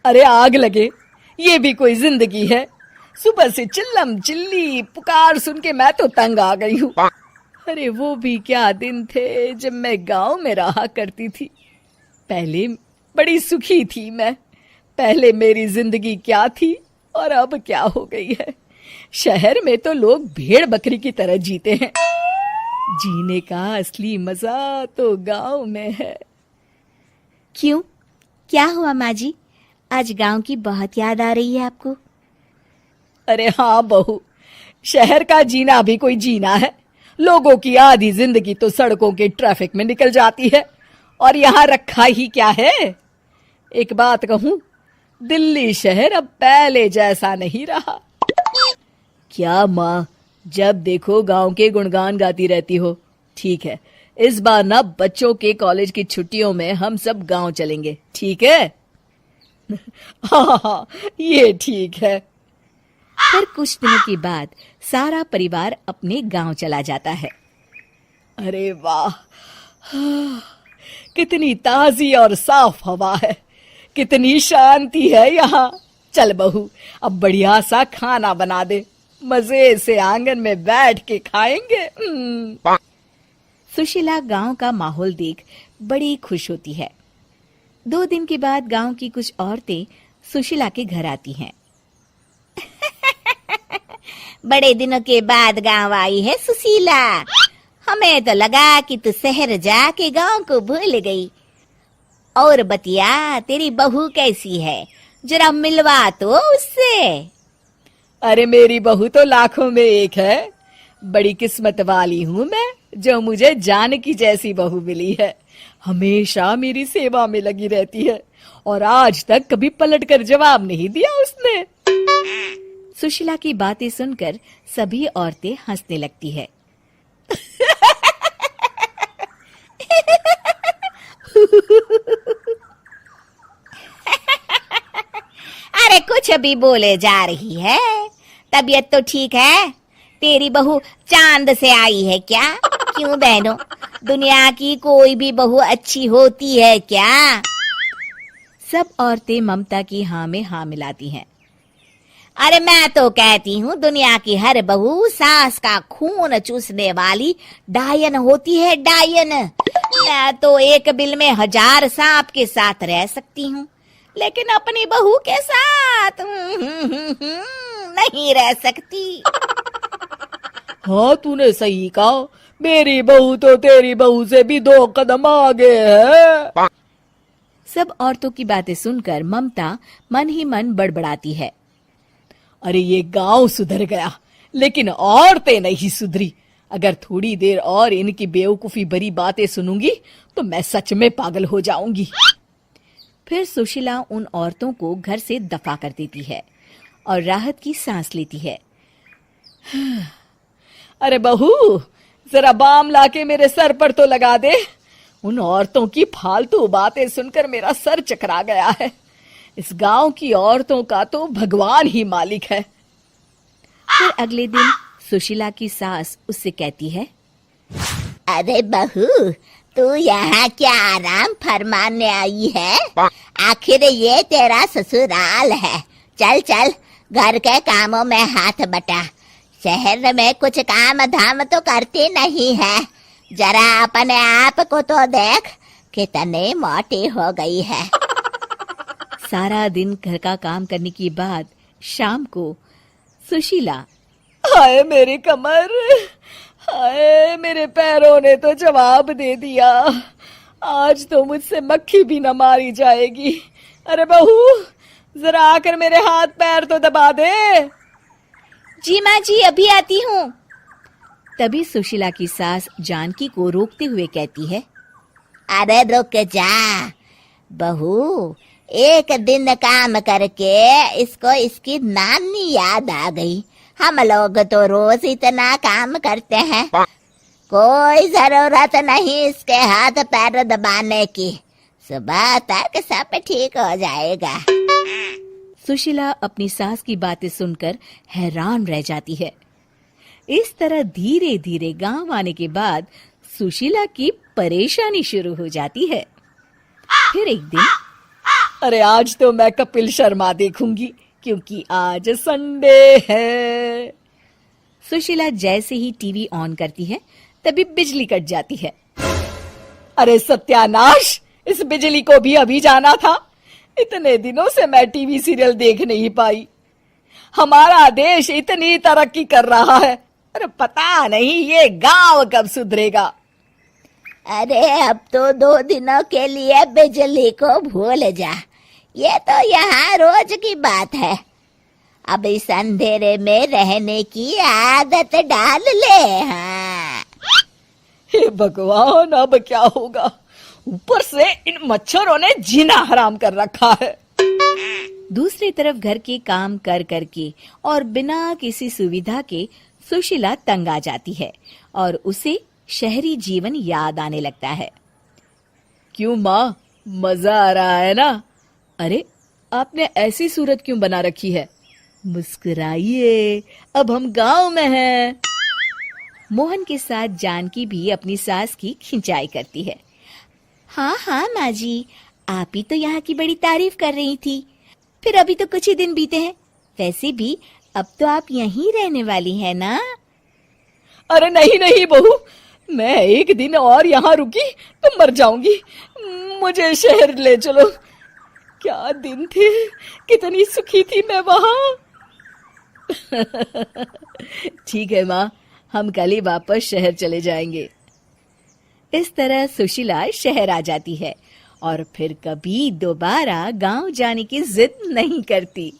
अरे आग लगे, ये भी कोई जिंदगी है। सुबह से चिल्लम चिल्ली पुकार सुन के मैं तो तंग आ गई हूँ। अरे वो भी क्या दिन थे जब मैं गांव में रहा करती थी। पहले बड़ी सुखी थी मैं। पहले मेरी जिंदगी क्या थी और अब क्या हो गई है। शहर में तो लोग भेड़ बकरी की तरह जीते हैं। जीने का असली मजा तो गांव में है। क्यों, क्या हुआ माँ जी? आज गांव की बहुत याद आ रही है आपको? अरे हाँ बहू, शहर का जीना भी कोई जीना है। लोगों की आधी जिंदगी तो सड़कों के ट्रैफिक में निकल जाती है और यहाँ रखा ही क्या है। एक बात कहूं, दिल्ली शहर अब पहले जैसा नहीं रहा। क्या माँ, जब देखो गांव के गुणगान गाती रहती हो। ठीक है, इस बार ना बच्चों के कॉलेज की छुट्टियों में हम सब गांव चलेंगे, ठीक है? हाँ, ये ठीक है। फिर कुछ दिनों के बाद सारा परिवार अपने गांव चला जाता है। अरे वाह, कितनी ताजी और साफ हवा है, कितनी शांति है यहाँ। चल बहू, अब बढ़िया सा खाना बना दे, मजे से आंगन में बैठ के खाएंगे। सुशीला गांव का माहौल देख बड़ी खुश होती है। 2 दिन के बाद गांव की कुछ औरतें सुशीला के घर आती हैं। बड़े दिनों के बाद गांव आई है सुशीला। हमें तो लगा कि तू शहर जाके गांव को भूल गई। और बतिया, तेरी बहू कैसी है? जरा मिलवा तो उससे। अरे मेरी बहू तो लाखों में एक है। बड़ी किस्मत वाली हूँ मैं जो मुझे जानकी जैसी बहू मिली है। हमेशा मेरी सेवा में लगी रहती है और आज तक कभी पलटकर जवाब नहीं दिया उसने। सुशीला की बातें सुनकर सभी औरतें हंसने लगती है। अरे कुछ भी बोले जा रही है। तबीयत तो ठीक है? तेरी बहू चांद से आई है क्या? क्यों बहनों, दुनिया की कोई भी बहू अच्छी होती है क्या? सब औरतें ममता की हाँ में हाँ मिलाती हैं। अरे मैं तो कहती हूँ दुनिया की हर बहू सास का खून चूसने वाली डायन होती है, डायन। मैं तो एक बिल में 1000 सांप के साथ रह सकती हूँ, लेकिन अपनी बहू के साथ नहीं रह सकती। हाँ, तूने सही कहा। मेरी बहू तो तेरी बहू से भी 2 कदम आगे है। सब औरतों की बातें सुनकर ममता मन ही मन बड़बड़ाती है। अरे ये गांव सुधर गया, लेकिन औरतें नहीं सुधरी। अगर थोड़ी देर और इनकी बेवकूफी भरी बातें सुनूंगी तो मैं सच में पागल हो जाऊंगी। फिर सुशीला उन औरतों को घर से दफा कर देती है और राहत की सांस लेती है। अरे बहू, जरा बाम लाके मेरे सर पर तो लगा दे। उन औरतों की फालतू बातें सुनकर मेरा सर चकरा गया है। इस गांव की औरतों का तो भगवान ही मालिक है। फिर अगले दिन सुशीला की सास उससे कहती है, अरे बहू, तू यहाँ क्या आराम फरमाने आई है? आखिर ये तेरा ससुराल है। चल चल, घर के कामों में हाथ बटा। शहर में कुछ काम धाम तो करती नहीं है। जरा अपने आप को तो देख, कितनी मोटी हो गई है। सारा दिन घर का काम करने के बाद शाम को सुशीला, हाय मेरी कमर, हाय मेरे पैरों ने तो जवाब दे दिया। आज तो मुझसे मक्खी भी न मारी जाएगी। अरे बहू, जरा आकर मेरे हाथ पैर तो दबा दे। जी माँ जी, अभी आती हूँ। तभी सुशीला की सास जानकी को रोकते हुए कहती है, अरे रुक जा बहू, एक दिन काम करके इसको इसकी नानी याद आ गई। हम लोग तो रोज इतना काम करते हैं, कोई जरूरत नहीं इसके हाथ पैर दबाने की। सुबह तक सब ठीक हो जाएगा। सुशीला अपनी सास की बातें सुनकर हैरान रह जाती है। इस तरह धीरे धीरे गांव आने के बाद सुशीला की परेशानी शुरू हो जाती है। फिर एक दिन अरे आज तो मैं कपिल शर्मा देखूंगी क्योंकि आज संडे है। सुशीला जैसे ही टीवी ऑन करती है तभी बिजली कट जाती है। अरे सत्यानाश, इस बिजली को भी अभी जाना था। इतने दिनों से मैं टीवी सीरियल देख नहीं पाई। हमारा देश इतनी तरक्की कर रहा है, अरे पता नहीं ये गांव कब सुधरेगा। अरे अब तो 2 दिनों के लिए बिजली को भूल जा, ये तो यहाँ रोज की बात है। अब इस अंधेरे में रहने की आदत डाल ले। हाँ। हे भगवान, अब क्या होगा? ऊपर से इन मच्छरों ने जीना हराम कर रखा है। दूसरी तरफ घर के काम कर करके और बिना किसी सुविधा के सुशीला तंग आ जाती है और उसे शहरी जीवन याद आने लगता है। क्यों माँ, मजा आ रहा है ना? अरे आपने ऐसी सूरत क्यों बना रखी है? मुस्कुराइए, अब हम गांव में हैं। मोहन के साथ जानकी भी अपनी सास की खिंचाई करती है। हाँ हाँ माँ जी, आप ही तो यहाँ की बड़ी तारीफ कर रही थी। फिर अभी तो कुछ ही दिन बीते हैं, वैसे भी अब तो आप यहीं रहने वाली है ना? अरे नहीं नहीं बहू, मैं एक दिन और यहाँ रुकी तो मर जाऊंगी। मुझे शहर ले चलो। क्या दिन थे, कितनी सुखी थी मैं वहां। ठीक है माँ, हम कल ही वापस शहर चले जाएंगे। इस तरह सुशीला शहर आ जाती है और फिर कभी दोबारा गांव जाने की जिद नहीं करती।